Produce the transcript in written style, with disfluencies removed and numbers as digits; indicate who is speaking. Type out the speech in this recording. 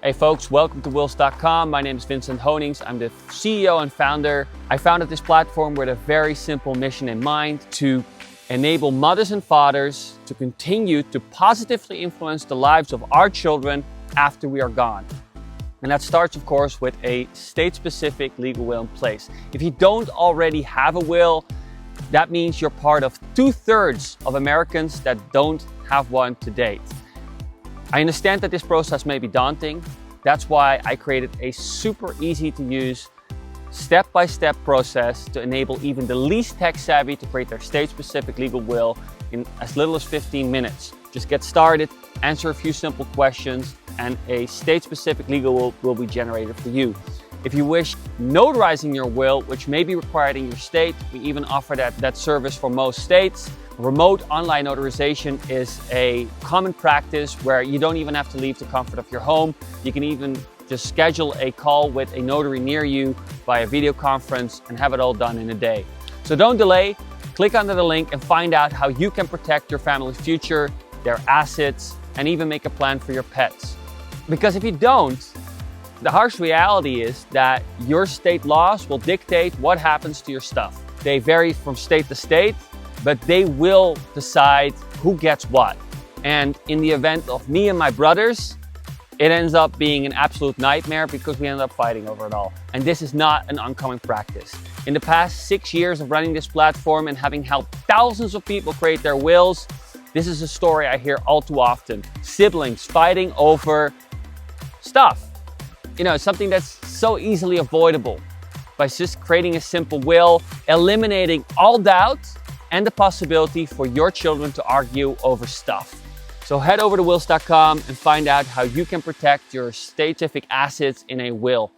Speaker 1: Hey folks, welcome to wills.com. My name is Vincent Honings. I'm the CEO and founder. I founded this platform with a very simple mission in mind: to enable mothers and fathers to continue to positively influence the lives of our children after we are gone. And that starts, of course, with a state-specific legal will in place. If you don't already have a will, that means you're part of 2/3 of Americans that don't have one to date. I understand that this process may be daunting. That's why I created a super easy to use, step-by-step process to enable even the least tech-savvy to create their state-specific legal will in as little as 15 minutes. Just get started, answer a few simple questions, and a state-specific legal will be generated for you. If you wish notarizing your will, which may be required in your state, we even offer that service for most states. Remote online notarization is a common practice where you don't even have to leave the comfort of your home. You can even just schedule a call with a notary near you via video conference and have it all done in a day. So don't delay, click under the link and find out how you can protect your family's future, their assets, and even make a plan for your pets. Because if you don't, the harsh reality is that your state laws will dictate what happens to your stuff. They vary from state to state, but they will decide who gets what. And in the event of me and my brothers, it ends up being an absolute nightmare because we end up fighting over it all. And this is not an uncommon practice. In the past 6 years of running this platform and having helped thousands of people create their wills, this is a story I hear all too often. Siblings fighting over stuff. You know, something that's so easily avoidable by just creating a simple will, eliminating all doubt and the possibility for your children to argue over stuff. So head over to wills.com and find out how you can protect your state-specific assets in a will.